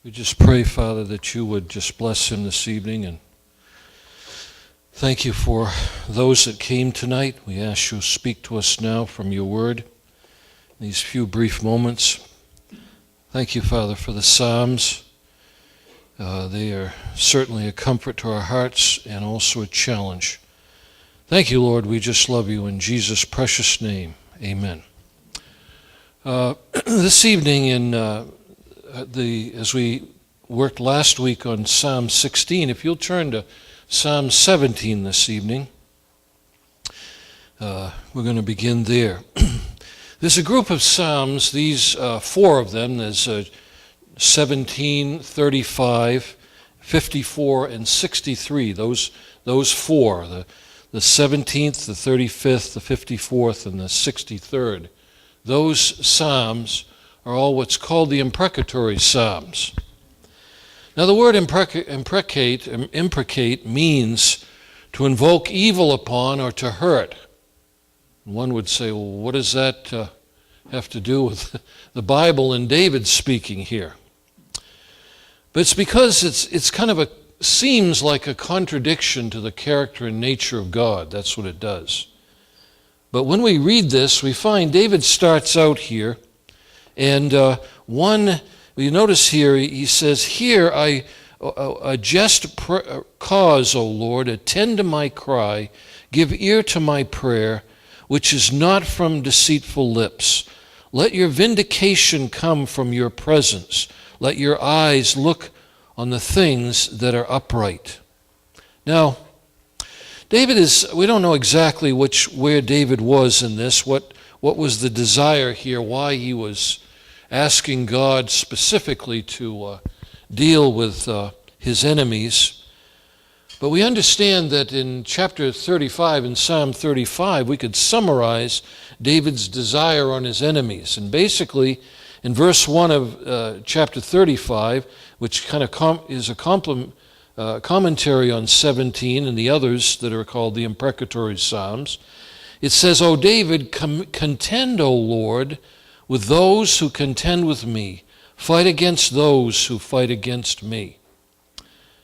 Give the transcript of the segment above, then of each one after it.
We just pray, Father, that you would just bless him this evening, and thank you for those that came tonight. We ask you to speak to us now from your word in these few brief moments. Thank you, Father, for the Psalms. They are certainly a comfort to our hearts and also a challenge. Thank you, Lord. We just love you in Jesus' precious name. Amen. This evening as we worked last week on Psalm 16, if you'll turn to Psalm 17 this evening, we're going to begin there. There's a group of Psalms, these four of them. There's 17, 35, 54, and 63. Those four, the 17th, the 35th, the 54th, and the 63rd. Those Psalms are all what's called the imprecatory Psalms. Now, the word imprecate means to invoke evil upon or to hurt. One would say, well, what does that have to do with the Bible and David speaking here? But it's because it's kind of seems like a contradiction to the character and nature of God. That's what it does. But when we read this, we find David starts out here, and you notice here, he says, "Here a just cause, O Lord, attend to my cry, give ear to my prayer, which is not from deceitful lips. Let your vindication come from your presence. Let your eyes look on the things that are upright." Now, we don't know exactly where David was in this, what was the desire here, why he was asking God specifically to deal with his enemies. But we understand that in chapter 35, in Psalm 35, we could summarize David's desire on his enemies. And basically, in verse 1 of chapter 35, which kind of is a commentary on 17 and the others that are called the imprecatory Psalms, it says, "O David, contend, O Lord, with those who contend with me. Fight against those who fight against me."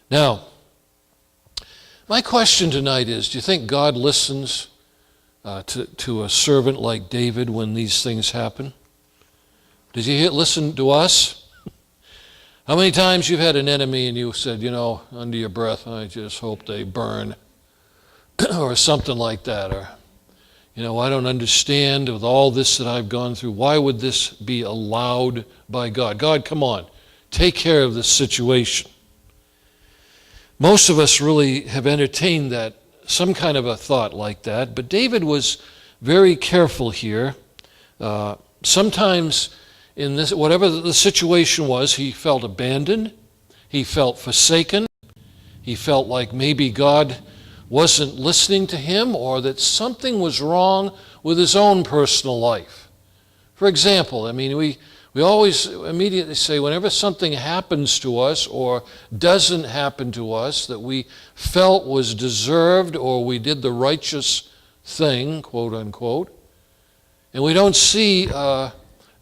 Now, my question tonight is, do you think God listens to a servant like David when these things happen? Does he listen to us? How many times you've had an enemy and you said, under your breath, "I just hope they burn," or something like that, or, "I don't understand with all this that I've gone through. Why would this be allowed by God? God, come on, take care of this situation." Most of us really have entertained some kind of a thought like that, but David was very careful here. Sometimes in this, whatever the situation was, he felt abandoned, he felt forsaken, he felt like maybe God wasn't listening to him, or that something was wrong with his own personal life. For example, we always immediately say whenever something happens to us or doesn't happen to us that we felt was deserved or we did the righteous thing, quote unquote, and we don't see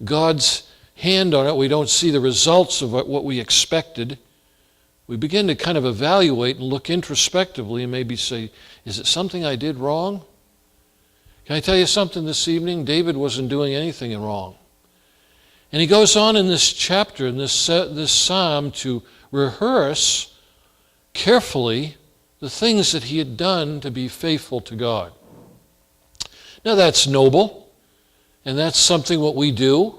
God's hand on it, we don't see the results of what we expected, we begin to kind of evaluate and look introspectively and maybe say, is it something I did wrong? Can I tell you something this evening? David wasn't doing anything wrong. And he goes on in this chapter, in this psalm, to rehearse carefully the things that he had done to be faithful to God. Now that's noble, and that's something what we do.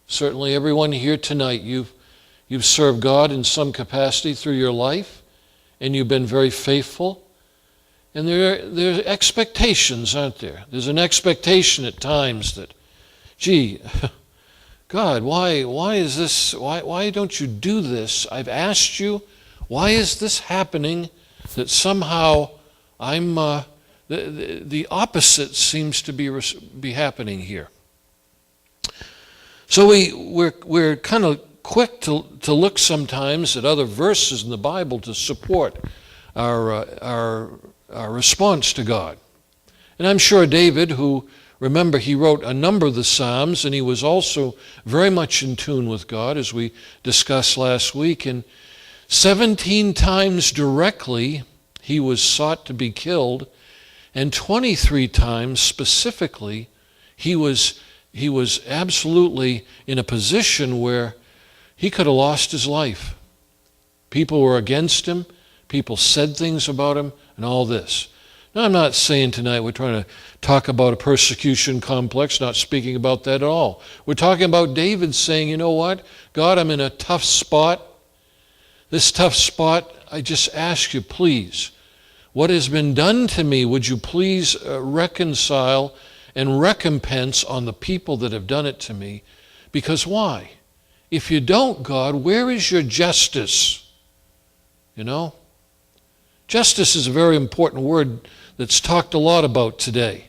Certainly everyone here tonight, you've served God in some capacity through your life, and you've been very faithful. And there are expectations, aren't there? There's an expectation at times that, gee, God, why is this? Why don't you do this? I've asked you. Why is this happening? That somehow I'm the opposite seems to be happening here. So we're kind of quick to look sometimes at other verses in the Bible to support our response to God. And I'm sure David, who Remember, he wrote a number of the Psalms, and he was also very much in tune with God, as we discussed last week. And 17 times directly he was sought to be killed, and 23 times specifically he was absolutely in a position where he could have lost his life. People were against him, people said things about him, and all this. Now, I'm not saying tonight we're trying to talk about a persecution complex, not speaking about that at all. We're talking about David saying, you know what, God, I'm in a tough spot. This tough spot, I just ask you, please, what has been done to me, would you please reconcile and recompense on the people that have done it to me? Because why? If you don't, God, where is your justice? You know? Justice is a very important word that's talked a lot about today.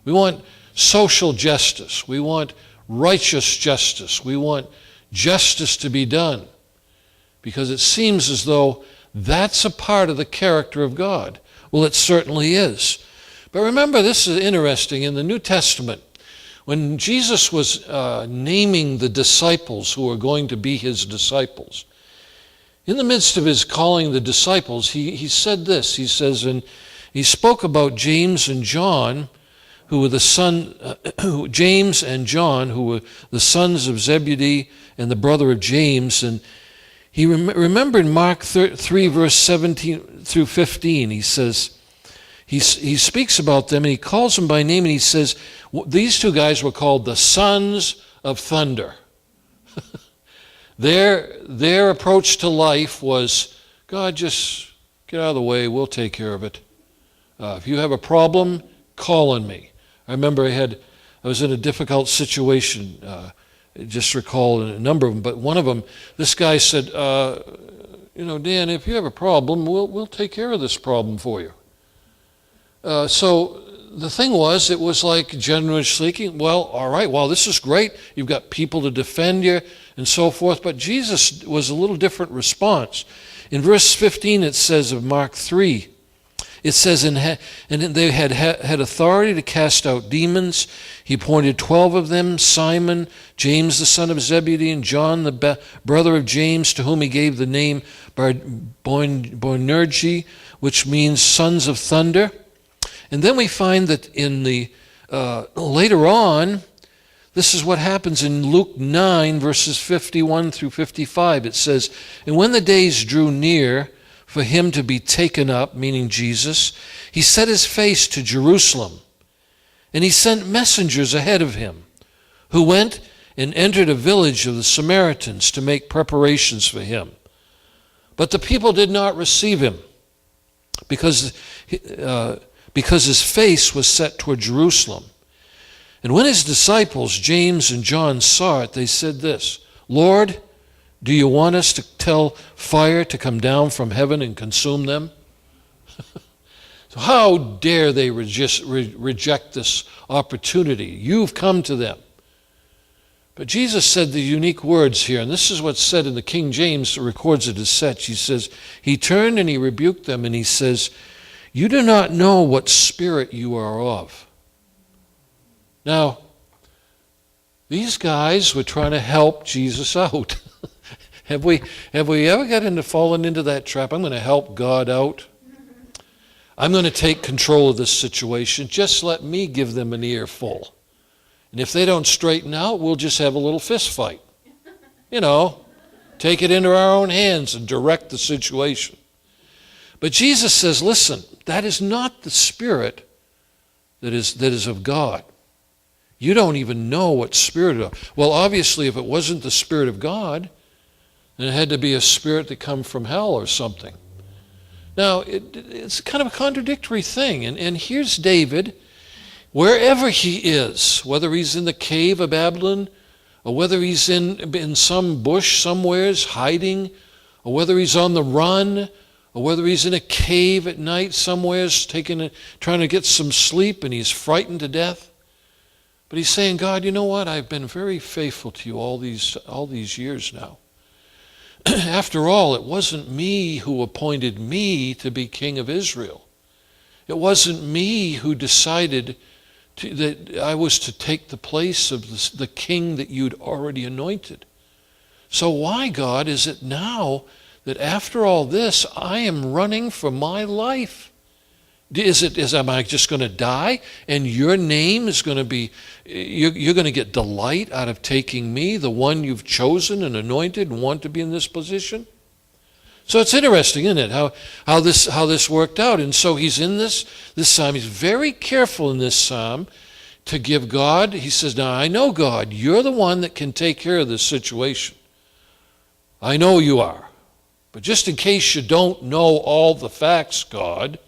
We want social justice. We want righteous justice. We want justice to be done. Because it seems as though that's a part of the character of God. Well, it certainly is. But remember, this is interesting. In the New Testament, when Jesus was naming the disciples who were going to be his disciples, in the midst of his calling the disciples, he said this. He says, and he spoke about James and John, who were James and John, who were the sons of Zebedee and the brother of James. And he remembered Mark 3, verse 17 through 15. He says, he speaks about them, and he calls them by name, and he says, these two guys were called the sons of thunder. Their approach to life was, God, just get out of the way, we'll take care of it. If you have a problem, call on me. I remember I was in a difficult situation, just recall a number of them, but one of them, this guy said, Dan, if you have a problem, we'll take care of this problem for you. So the thing was, it was like, generally speaking, well, all right, well, this is great. You've got people to defend you and so forth. But Jesus was a little different response. In verse 15, it says of Mark 3, it says, and they had authority to cast out demons. He appointed 12 of them, Simon, James the son of Zebedee, and John the brother of James, to whom he gave the name Boanerges, which means sons of thunder. And then we find that in the later on, this is what happens in Luke 9, verses 51 through 55. It says, and when the days drew near for him to be taken up, meaning Jesus, he set his face to Jerusalem, and he sent messengers ahead of him, who went and entered a village of the Samaritans to make preparations for him. But the people did not receive him, because his face was set toward Jerusalem. And when his disciples, James and John, saw it, they said this, Lord, do you want us to tell fire to come down from heaven and consume them? So how dare they reject this opportunity? You've come to them. But Jesus said the unique words here, and this is what's said in the King James, records it as such. He says, he turned and he rebuked them, and he says, you do not know what spirit you are of. Now, these guys were trying to help Jesus out. Have we ever fallen into that trap? I'm going to help God out. I'm going to take control of this situation. Just let me give them an earful. And if they don't straighten out, we'll just have a little fist fight. Take it into our own hands and direct the situation. But Jesus says, listen, that is not the spirit that is of God. You don't even know what spirit of. Well, obviously, if it wasn't the Spirit of God, then it had to be a spirit that come from hell or something. Now, it's kind of a contradictory thing. And here's David, wherever he is, whether he's in the cave of Babylon, or whether he's in some bush somewheres hiding, or whether he's on the run, or whether he's in a cave at night somewheres trying to get some sleep and he's frightened to death. But he's saying, God, you know what? I've been very faithful to you all these years now. After all, it wasn't me who appointed me to be king of Israel. It wasn't me who decided that I was to take the place of the king that you'd already anointed. So why, God, is it now that after all this, I am running for my life? Am I just going to die and your name is going to be, you're going to get delight out of taking me, the one you've chosen and anointed and want to be in this position? So it's interesting, isn't it, how this worked out. And so he's in this psalm. He's very careful in this psalm to give God, he says, now I know, God, you're the one that can take care of this situation. I know you are. But just in case you don't know all the facts, God,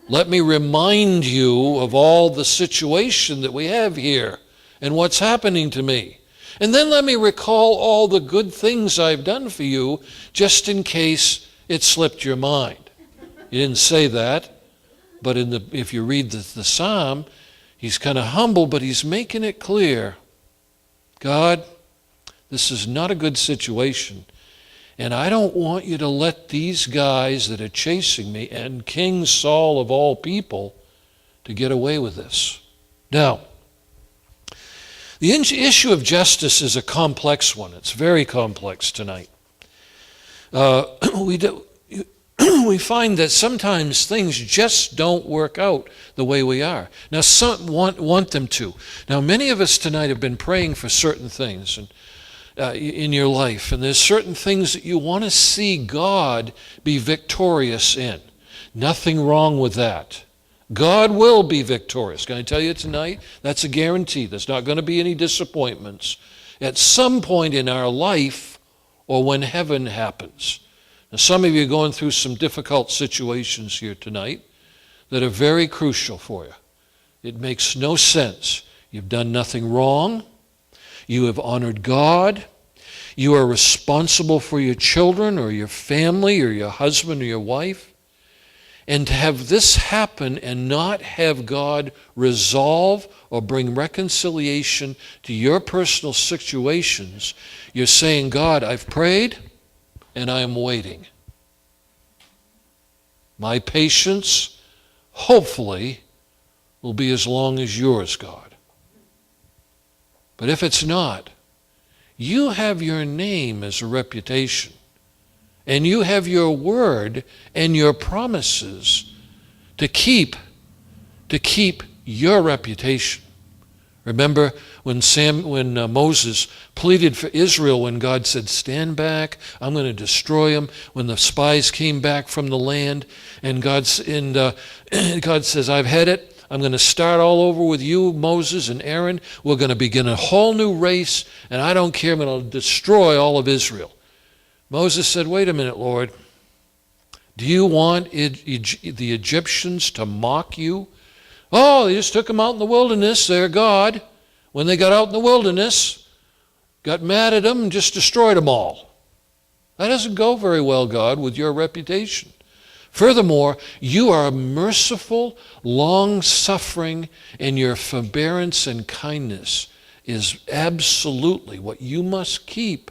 let me remind you of all the situation that we have here and what's happening to me. And then let me recall all the good things I've done for you, just in case it slipped your mind. He didn't say that, but if you read the psalm, he's kind of humble, but he's making it clear. God, this is not a good situation, and I don't want you to let these guys that are chasing me, and King Saul of all people, to get away with this. Now, the issue of justice is a complex one. It's very complex tonight. We find that sometimes things just don't work out the way we are. Now, some want them to. Now, many of us tonight have been praying for certain things in your life, and there's certain things that you want to see God be victorious in. Nothing wrong with that. God will be victorious. Can I tell you tonight? That's a guarantee. There's not going to be any disappointments at some point in our life or when heaven happens. Now, some of you are going through some difficult situations here tonight that are very crucial for you. It makes no sense. You've done nothing wrong. You have honored God. You are responsible for your children or your family or your husband or your wife. And to have this happen and not have God resolve or bring reconciliation to your personal situations, you're saying, God, I've prayed and I am waiting. My patience, hopefully, will be as long as yours, God. But if it's not, you have your name as a reputation. And you have your word and your promises to keep your reputation. Remember when Moses pleaded for Israel when God said, stand back, I'm going to destroy them. When the spies came back from the land and God says, I've had it. I'm going to start all over with you, Moses and Aaron. We're going to begin a whole new race, and I don't care. I'm going to destroy all of Israel. Moses said, wait a minute, Lord. Do you want the Egyptians to mock you? Oh, they just took them out in the wilderness. They're God. When they got out in the wilderness, got mad at them and just destroyed them all. That doesn't go very well, God, with your reputation. Furthermore, you are merciful, long-suffering, and your forbearance and kindness is absolutely what you must keep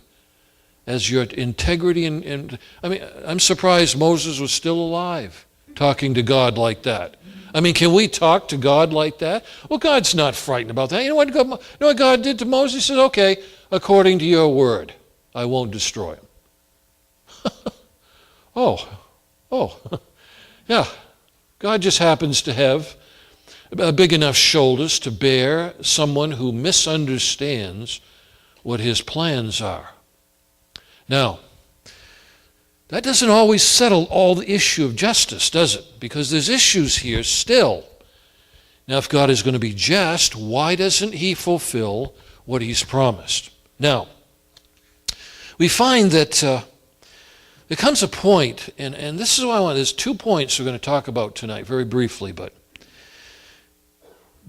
as your integrity. And I mean, I'm surprised Moses was still alive talking to God like that. I mean, can we talk to God like that? Well, God's not frightened about that. You know what God did to Moses? He said, okay, according to your word, I won't destroy him. Oh, yeah. God just happens to have big enough shoulders to bear someone who misunderstands what his plans are. Now, that doesn't always settle all the issue of justice, does it? Because there's issues here still. Now, if God is going to be just, why doesn't he fulfill what he's promised? Now, we find that there comes a point, and this is why there's 2 points we're going to talk about tonight, very briefly, but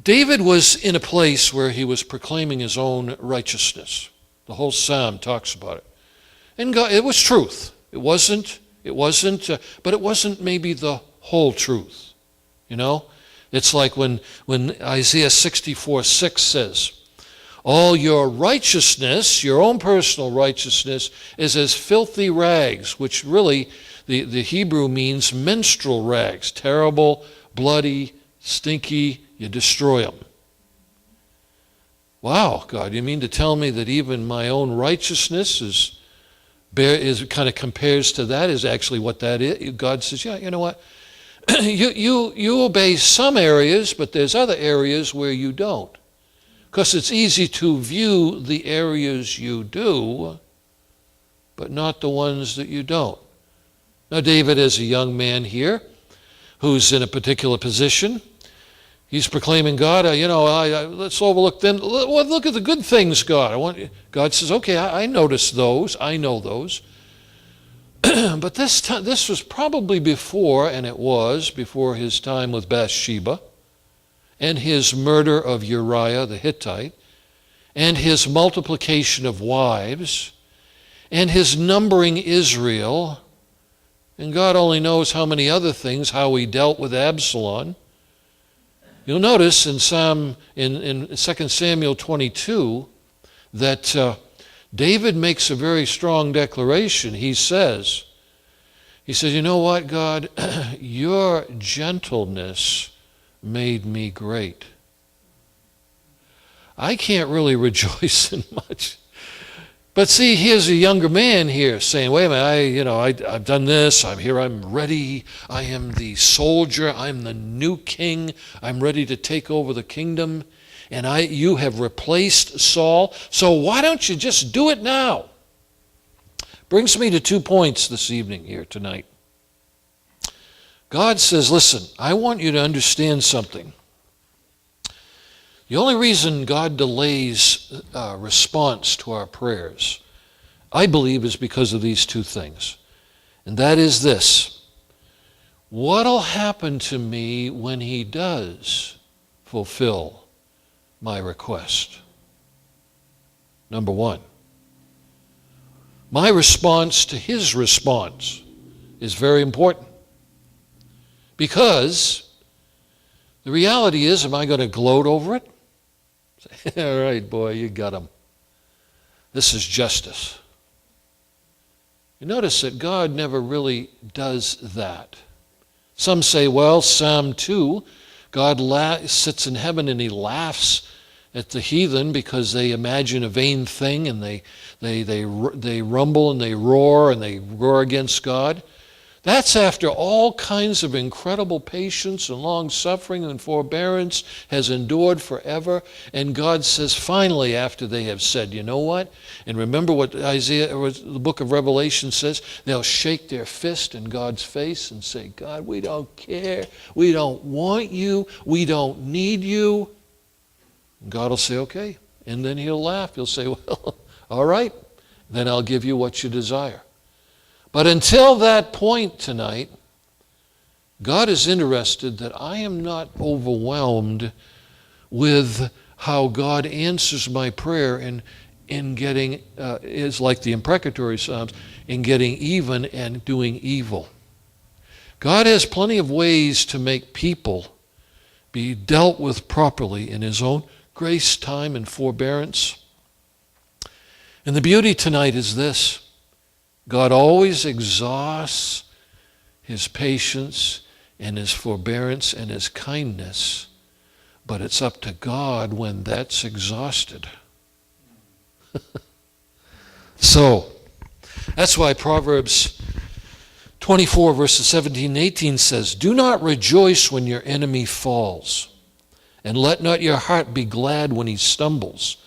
David was in a place where he was proclaiming his own righteousness. The whole psalm talks about it. And God, it was truth. It wasn't, but it wasn't maybe the whole truth. You know? It's like when Isaiah 64:6 says, all your righteousness, your own personal righteousness, is as filthy rags, which really, the Hebrew means menstrual rags. Terrible, bloody, stinky, you destroy them. Wow, God, you mean to tell me that even my own righteousness is kind of compares to that, is actually what that is? God says, yeah, you know what? you obey some areas, but there's other areas where you don't. Because it's easy to view the areas you do, but not the ones that you don't. Now, David is a young man here who's in a particular position. He's proclaiming, God, let's overlook them. Look at the good things, God. God says, okay, I notice those. I know those. But this was probably before his time with Bathsheba, and his murder of Uriah the Hittite, and his multiplication of wives, and his numbering Israel, and God only knows how many other things, how he dealt with Absalom. You'll notice in 2 Samuel 22 that David makes a very strong declaration. He says, you know what, God, your gentleness made me great. I can't really rejoice in much. But see, here's a younger man here saying, wait a minute, I've done this, I'm ready, I am the soldier, I'm the new king, I'm ready to take over the kingdom, and you have replaced Saul, so why don't you just do it now? Brings me to 2 points this evening here tonight. God says, listen, I want you to understand something. The only reason God delays response to our prayers, I believe, is because of these 2 things. And that is this: what'll happen to me when he does fulfill my request? Number 1. My response to his response is very important. Because the reality is, am I going to gloat over it? All right, boy, you got him. This is justice. You notice that God never really does that. Some say, well, Psalm 2, God sits in heaven and he laughs at the heathen because they imagine a vain thing, and they rumble and they roar against God. That's after all kinds of incredible patience and long-suffering and forbearance has endured forever. And God says finally, after they have said, you know what? And remember what the book of Revelation says, they'll shake their fist in God's face and say, God, we don't care. We don't want you. We don't need you. And God will say, okay. And then he'll laugh. He'll say, well, all right. Then I'll give you what you desire. But until that point tonight, God is interested that I am not overwhelmed with how God answers my prayer in getting, is like the imprecatory Psalms, in getting even and doing evil. God has plenty of ways to make people be dealt with properly in his own grace, time, and forbearance. And the beauty tonight is this: God always exhausts his patience and his forbearance and his kindness, but it's up to God when that's exhausted. So, that's why Proverbs 24 verses 17 and 18 says, do not rejoice when your enemy falls, and let not your heart be glad when he stumbles,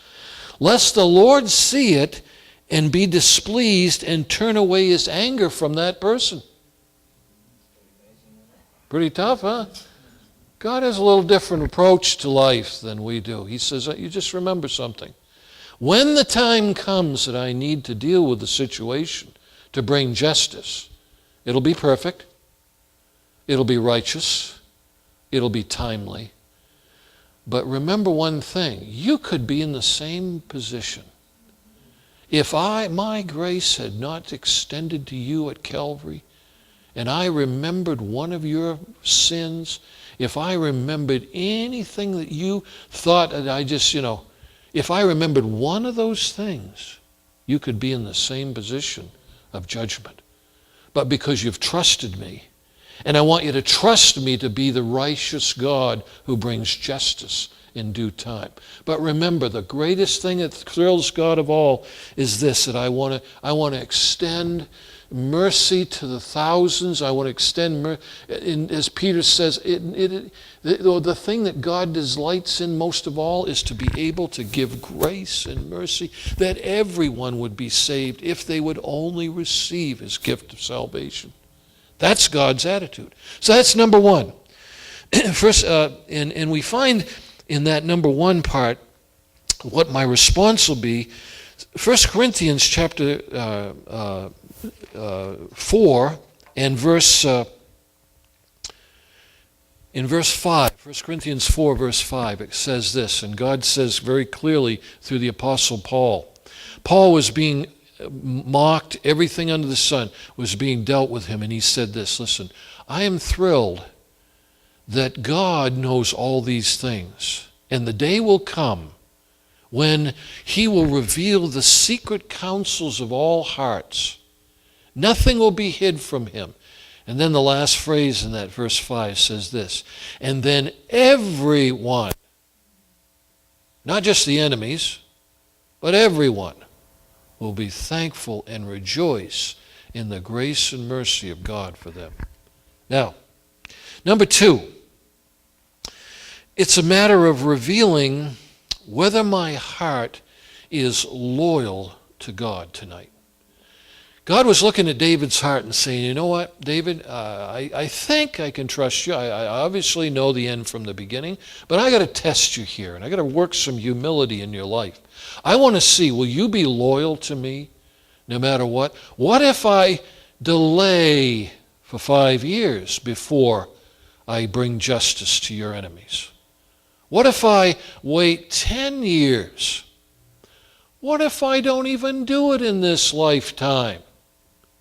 lest the Lord see it and be displeased and turn away his anger from that person. Pretty tough, huh? God has a little different approach to life than we do. He says, you just remember something. When the time comes that I need to deal with the situation to bring justice, it'll be perfect, it'll be righteous, it'll be timely. But remember one thing, you could be in the same position. If my grace had not extended to you at Calvary, and I remembered one of your sins, if I remembered anything that you thought that if I remembered one of those things, you could be in the same position of judgment. But because you've trusted me, and I want you to trust me to be the righteous God who brings justice in due time. But remember, the greatest thing that thrills God of all is this, that I want to extend mercy to the thousands. I want to extend mercy. As Peter says, the thing that God delights in most of all is to be able to give grace and mercy, that everyone would be saved if they would only receive his gift of salvation. That's God's attitude. So that's number one. First, and we find in that number one part what my response will be. 1 Corinthians chapter 4 and in verse 5, 1 Corinthians 4 verse 5, it says this, and God says very clearly through the Apostle Paul. Paul was being mocked, everything under the sun was being dealt with him, and he said this, listen, I am thrilled that God knows all these things, and the day will come when he will reveal the secret counsels of all hearts. Nothing will be hid from him. And then the last phrase in that verse 5 says this, and then everyone, not just the enemies, but everyone will be thankful and rejoice in the grace and mercy of God for them. Now, number two, it's a matter of revealing whether my heart is loyal to God tonight. God was looking at David's heart and saying, you know what, David, I think I can trust you. I obviously know the end from the beginning, but I got to test you here, and I got to work some humility in your life. I want to see, will you be loyal to me no matter what? What if I delay for 5 years before I bring justice to your enemies? What if I wait 10 years? What if I don't even do it in this lifetime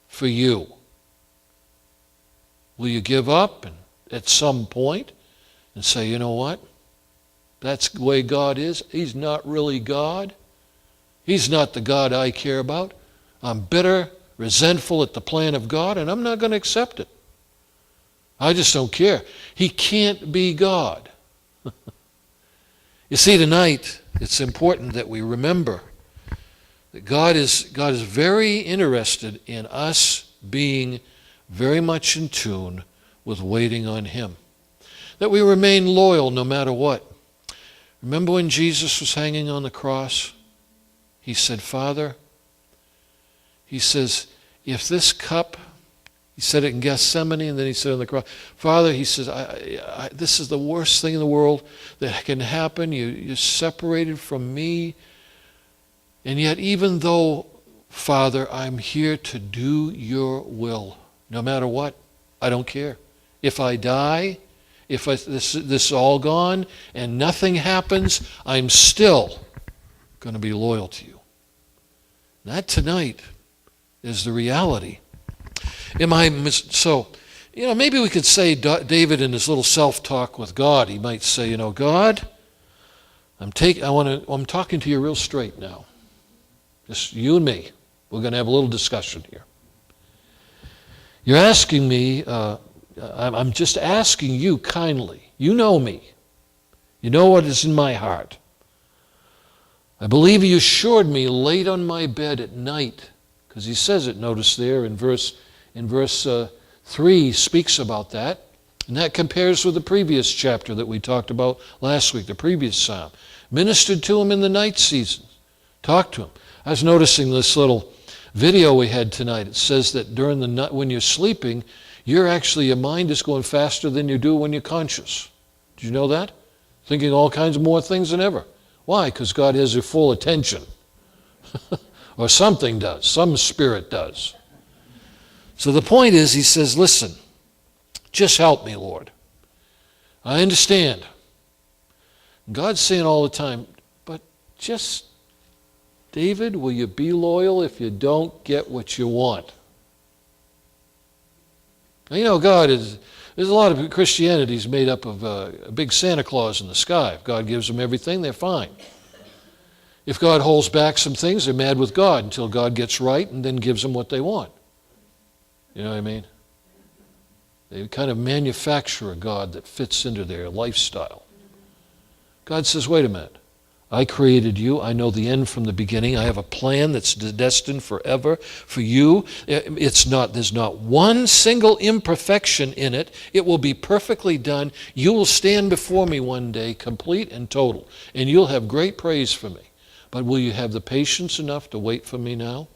for you? Will you give up and at some point and say, you know what? That's the way God is. He's not really God. He's not the God I care about. I'm bitter, resentful at the plan of God, and I'm not going to accept it. I just don't care. He can't be God. You see, tonight, it's important that we remember that God is very interested in us being very much in tune with waiting on him. That we remain loyal no matter what. Remember when Jesus was hanging on the cross? He said, Father, he says, if this cup, he said it in Gethsemane, and then he said on the cross, Father, he says, this is the worst thing in the world that can happen. You're separated from me. And yet, even though, Father, I'm here to do your will, no matter what, I don't care. If I die, if this is all gone and nothing happens, I'm still going to be loyal to you. That tonight is the reality. So, maybe we could say David in his little self-talk with God, he might say, God, I'm talking to you real straight now. Just you and me. We're going to have a little discussion here. You're asking me, I'm just asking you kindly. You know me. You know what is in my heart. I believe you assured me late on my bed at night, because he says it, notice there in verse 3 speaks about that. And that compares with the previous chapter that we talked about last week, the previous psalm. Ministered to him in the night season. Talked to him. I was noticing this little video we had tonight. It says that during the night, when you're sleeping, your mind is going faster than you do when you're conscious. Did you know that? Thinking all kinds of more things than ever. Why? Because God has your full attention. Or something does. Some spirit does. So the point is, he says, listen, just help me, Lord. I understand. God's saying all the time, but just, David, will you be loyal if you don't get what you want? Now, there's a lot of Christianity is made up of a big Santa Claus in the sky. If God gives them everything, they're fine. If God holds back some things, they're mad with God until God gets right and then gives them what they want. You know what I mean? They kind of manufacture a God that fits into their lifestyle. God says, wait a minute. I created you. I know the end from the beginning. I have a plan that's destined forever for you. There's not one single imperfection in it. It will be perfectly done. You will stand before me one day, complete and total, and you'll have great praise for me. But will you have the patience enough to wait for me now?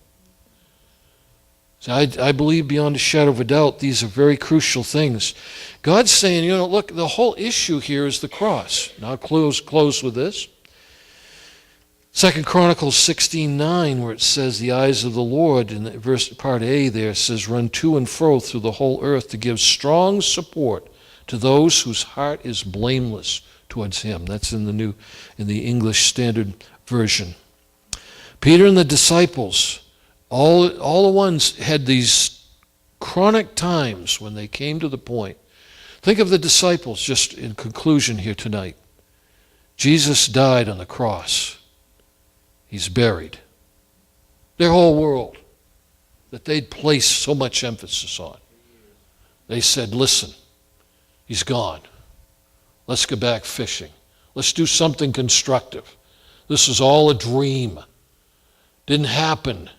So I believe beyond a shadow of a doubt these are very crucial things. God's saying, look, the whole issue here is the cross. Now I'll close with this. 2 Chronicles 16:9, where it says, the eyes of the Lord, in the verse part A there says, run to and fro through the whole earth to give strong support to those whose heart is blameless towards him. That's in the English Standard Version. Peter and the disciples, all the ones had these chronic times when they came to the point. Think of the disciples, just in conclusion here tonight. Jesus died on the cross. He's buried. Their whole world that they'd placed so much emphasis on. They said, listen, he's gone. Let's go back fishing. Let's do something constructive. This is all a dream. Didn't happen.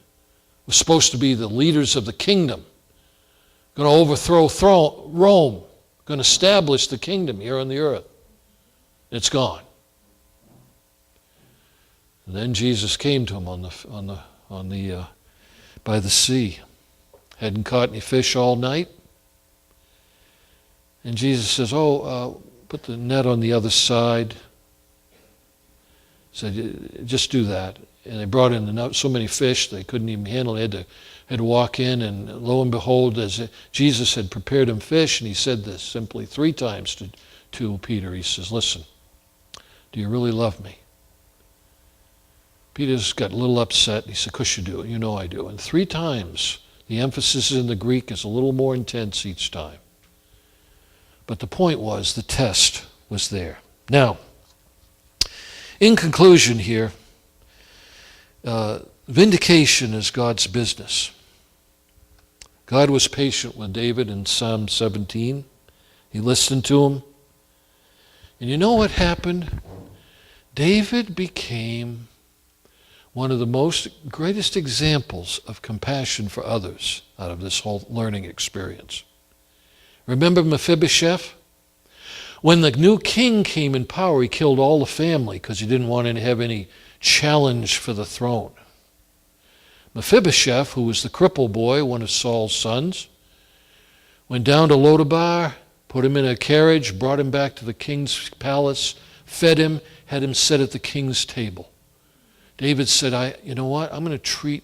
We're supposed to be the leaders of the kingdom. Going to overthrow Rome. Going to establish the kingdom here on the earth. It's gone. And then Jesus came to him by the sea. Hadn't caught any fish all night. And Jesus says, put the net on the other side. Said, just do that. And they brought in so many fish they couldn't even handle it. They had to walk in, and lo and behold, as Jesus had prepared him fish, and he said this simply 3 times to Peter. He says, listen, do you really love me? Peter's got a little upset. He said, of course you do. You know I do. And 3 times, the emphasis in the Greek is a little more intense each time. But the point was, the test was there. Now, in conclusion here, vindication is God's business. God was patient with David in Psalm 17. He listened to him. And you know what happened? David became one of the greatest examples of compassion for others out of this whole learning experience. Remember Mephibosheth? When the new king came in power, he killed all the family because he didn't want to have any challenge for the throne. Mephibosheth, who was the cripple boy, one of Saul's sons, went down to Lodabar, put him in a carriage, brought him back to the king's palace, fed him, had him sit at the king's table. David said, you know what? I'm going to treat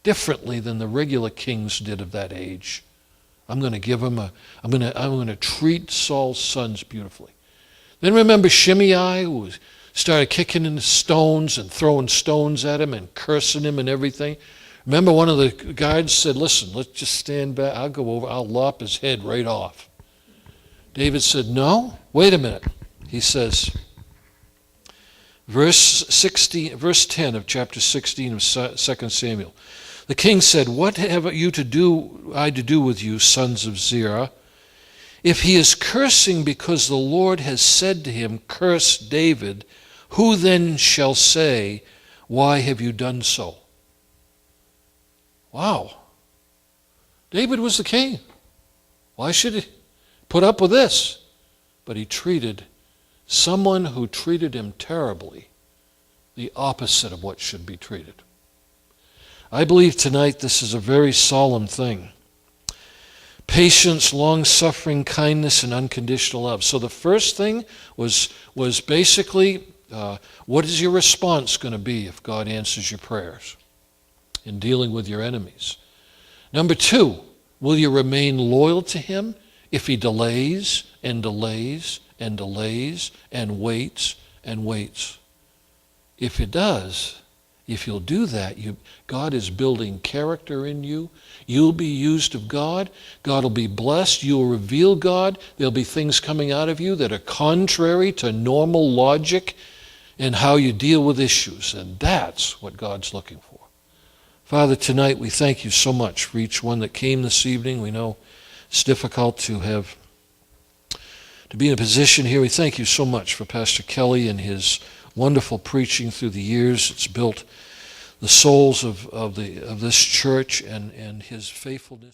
differently than the regular kings did of that age. I'm going to give him I'm going to treat Saul's sons beautifully. Then remember Shimei, who started kicking in the stones and throwing stones at him and cursing him and everything. Remember one of the guards said, listen, let's just stand back. I'll go over. I'll lop his head right off. David said, no, wait a minute. He says, verse 10 of chapter 16 of 2 Samuel. The king said, what have I to do with you, sons of Zerah? If he is cursing because the Lord has said to him, curse David, who then shall say, why have you done so? Wow. David was the king. Why should he put up with this? But he treated someone who treated him terribly the opposite of what should be treated. I believe tonight this is a very solemn thing. Patience, long-suffering, kindness, and unconditional love. So the first thing was basically, what is your response going to be if God answers your prayers in dealing with your enemies? Number 2, will you remain loyal to him if he delays and delays and delays and waits and waits? If it does, if you'll do that, God is building character in you. You'll be used of God. God will be blessed. You'll reveal God. There'll be things coming out of you that are contrary to normal logic and how you deal with issues. And that's what God's looking for. Father, tonight we thank you so much for each one that came this evening. We know it's difficult to have to be in a position here. We thank you so much for Pastor Kelly and his wonderful preaching through the years. It's built the souls of this church and his faithfulness.